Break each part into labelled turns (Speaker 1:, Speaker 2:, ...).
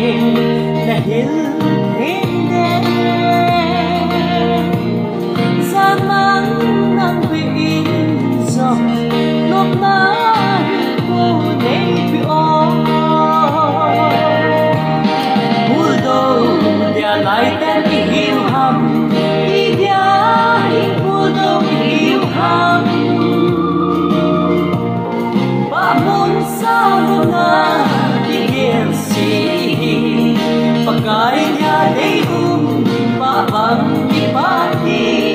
Speaker 1: dahil hindi zaman ng piso lúc nãy cô để biểu mùa đầu dia lại tên yêu hầm đi dia mùa đầu yêu hầm ba môn sao na pagkain niya ay babang ipati.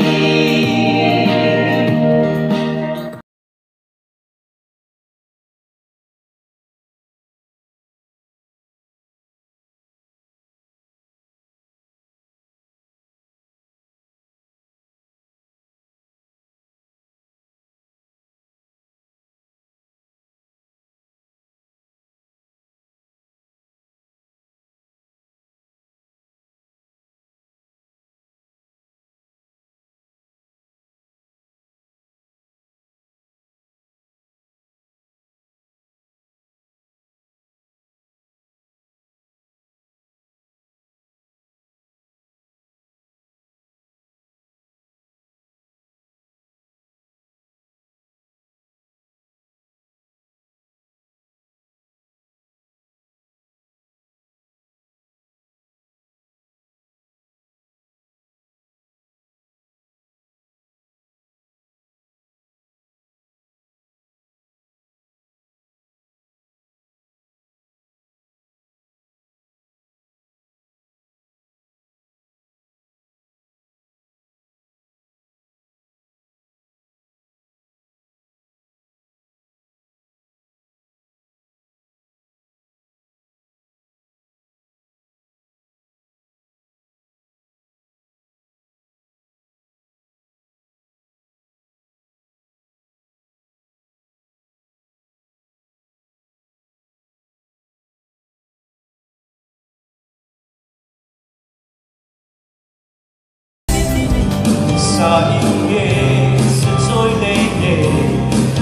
Speaker 2: Sa ingin sen soi lệ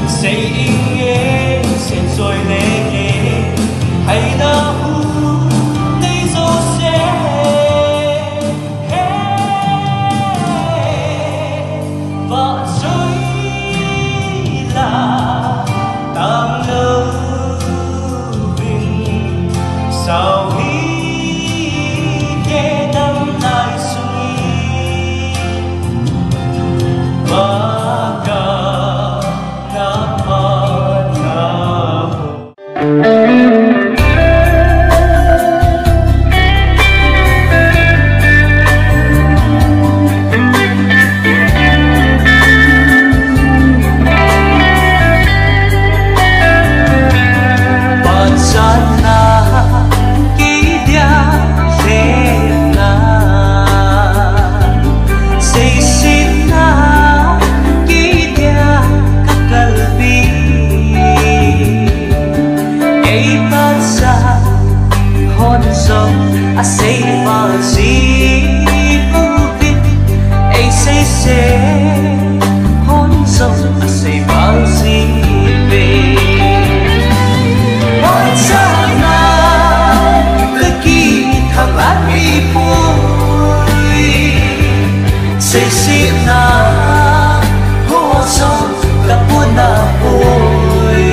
Speaker 2: say ingin sen soi lệ hay đã hu đi zo se và rồi là tam lâu bình sao
Speaker 1: I say for see moving I say hôn sông I say for see hôn sông na cứ kỳ thằng lát đi vui say na hôn sông đã buồn na vui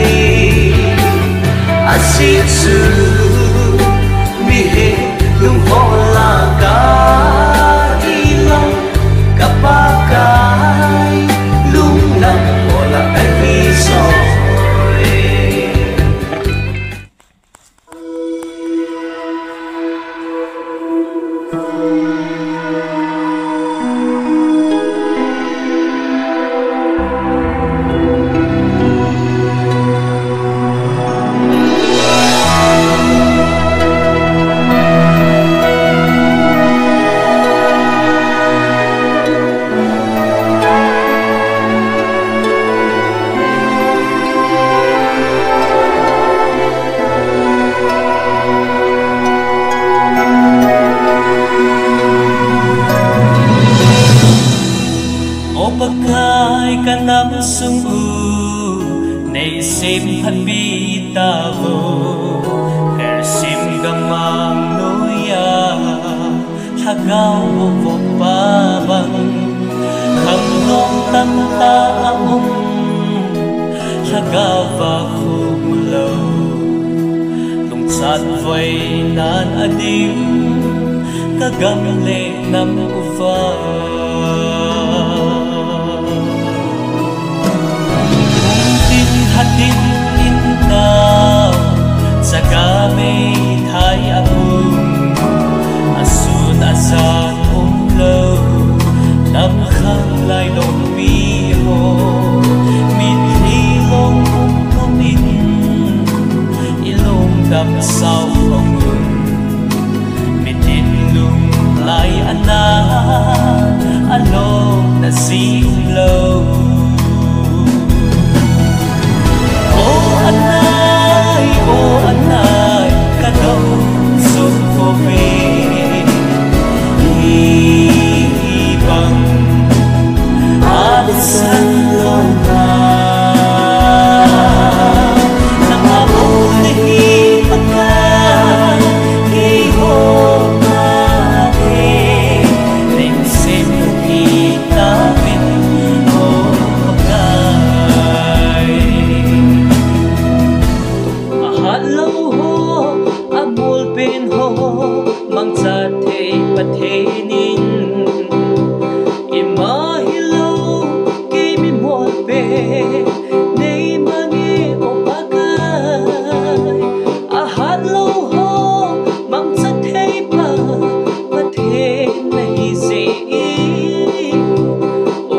Speaker 1: I see sự yung hola ka ilang kapagay lunang wala ay viso thagaw vô ba bằng thằng non tâm ta thagaw và khung lâu lùng sát vây nan adim kagam le nam uva tin hatin innaw sagame thai apung asun asan umlo nam khang lai long pi ho min hi long komin ilong dam sao phong min tin lung lai ana along na si umlo oh anay kadong sung kopi ibang alisan long na nang abong nahipagan ihong mati ning simukita min o pagkay ahalaw ho amul pin ho mang sate pathenin imahilo kimi molpe nei mangi opagay ahalaw ho mang sate pa pathen nahi se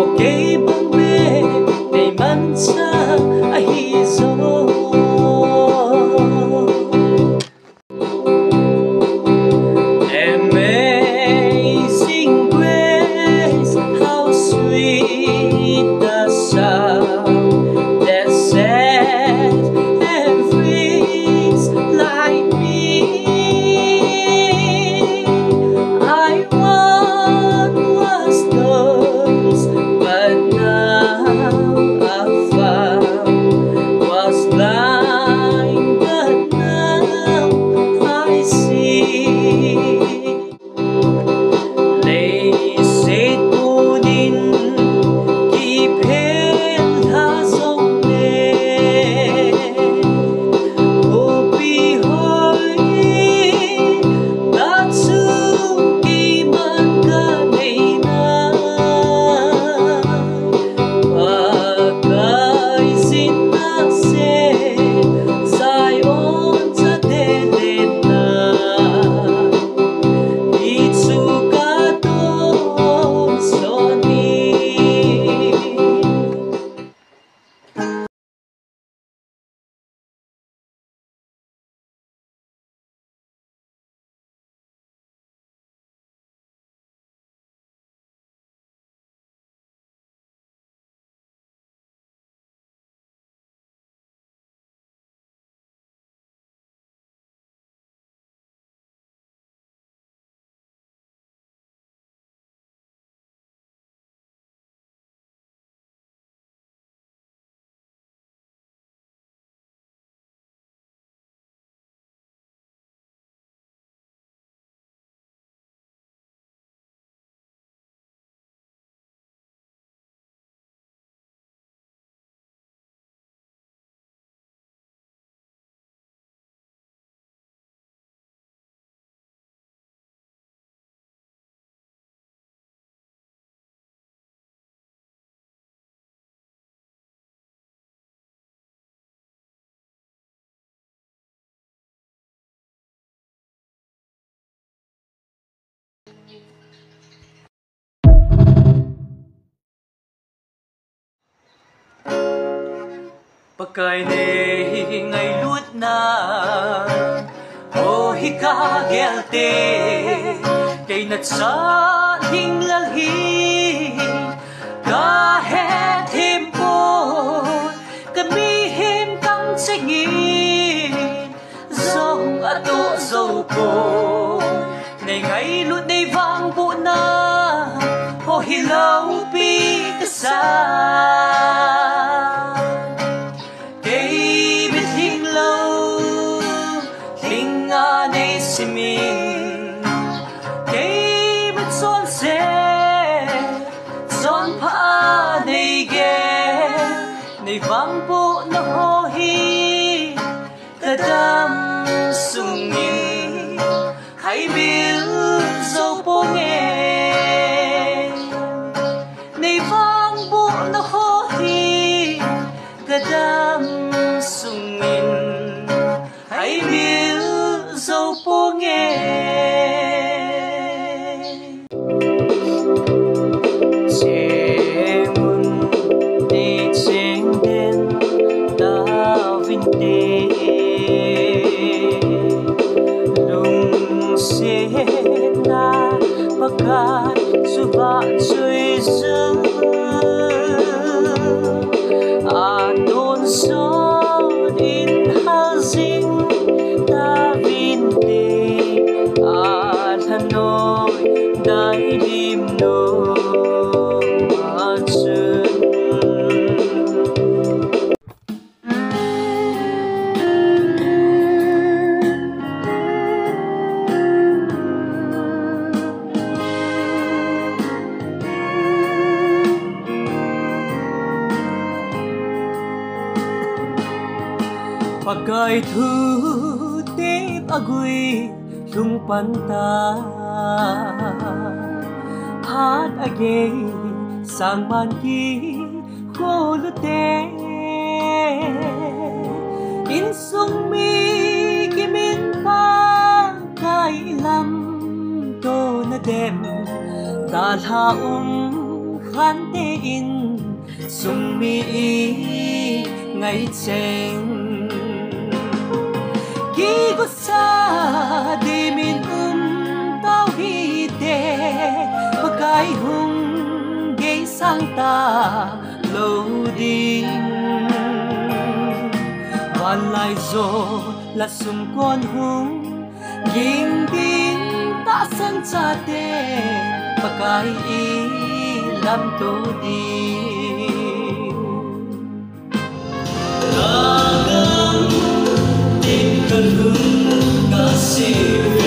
Speaker 1: okay bang be nei man sa ahizo Amazing grace, how sweet the sound that set and frees like me. I once was lost, but now I found. Was blind, but now I see. Pagkay ngay lut na o hika gelte kay natsa hinglalhi kahit himpon kamihim kang singin zong ato zo ko ngay lut nay vang po na o hilaw pi kasan simin kay Nay vang bộ nó hô hi cả đám sung nhìn hãy biết dấu bố nghe. Nay vang bộ nó hô hi cả đám sung nhìn hãy biết dấu bố nghe. Suba chơi dưng Adon so din hazing ta vinte Hanoi dai dim no achun. Pagkay thu tip agui lung panta hat agay sang man ki kolute in sung mi kimin pa kay lam to na dem dalha khante in sung mi ngay cheng Ki ko sa di min tao hi de Pagkay hung gay sang ta lâu din Van lai zo la sum con hung Ging din ta san cha de Pagkay ilam to din Lagang Kalung kasih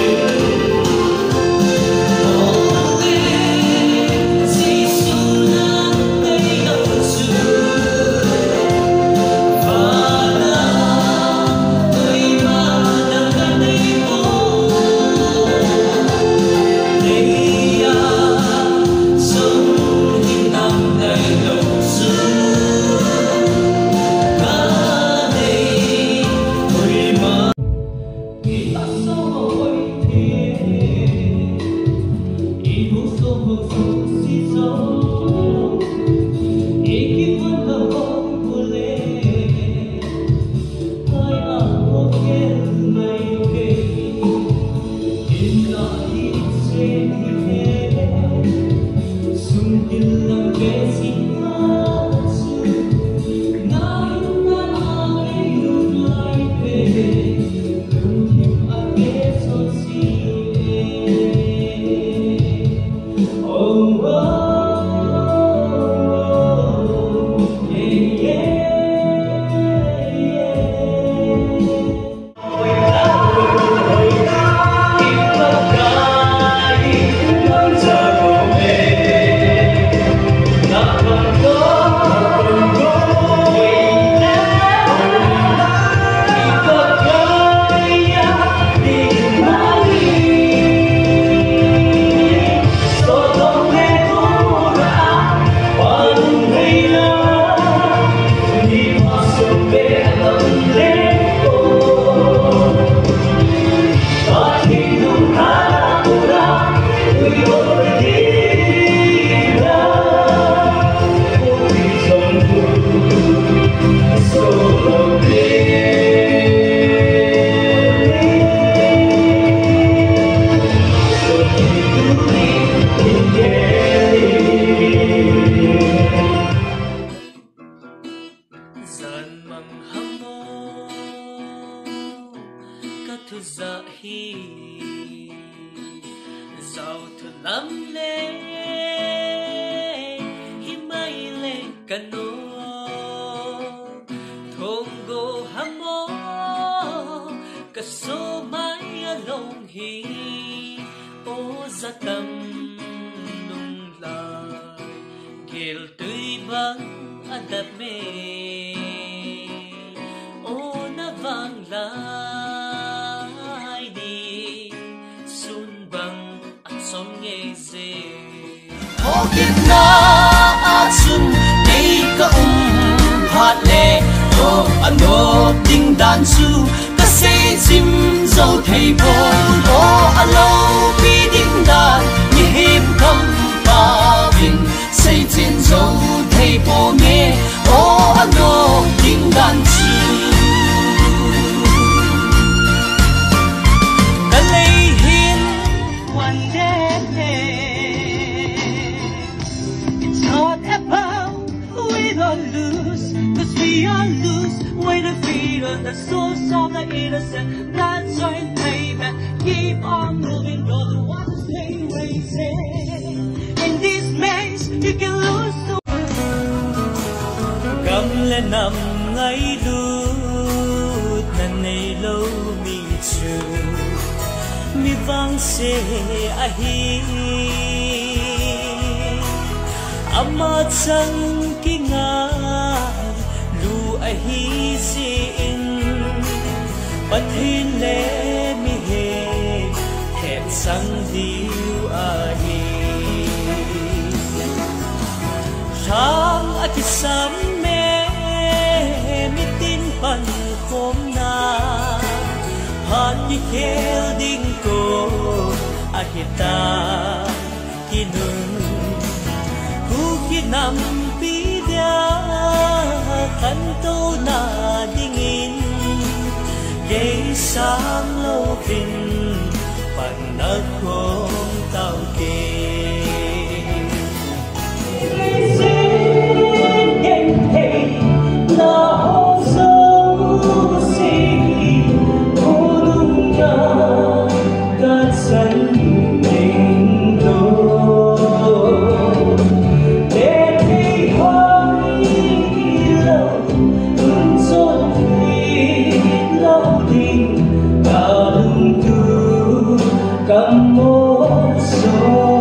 Speaker 2: Gil tươi vắng adab me
Speaker 1: kiếp na chung đây ka phát lệ ô anh ô đinh đàn su ka say chim dâu thầy bồ ô anh lâu bi đinh đàn nhị hiệp cầm ba bình say trên dâu thầy bồ nghe ô anh ô đinh đàn su ka lấy hiên one day it's not about win or lose, 'cause we are loose with the freedom, the souls of the innocent. That's why payback, keep on moving, though the waters stay racing. In this maze, you can lose the. Cầm lên nằm ngay lút, năn này lâu mi chu, mi vang se ahi. Ama chẳng kinh ngạc lu ahi sin bất hin lệ mi he hẹn sang diu ahi sang ati sam me mi tin pan khom na han ni khel ding ko ahita kinun nam pida kanto na dingin gay sang lâu pin panagkong tao tin na sâu si udung na katsan Come on, so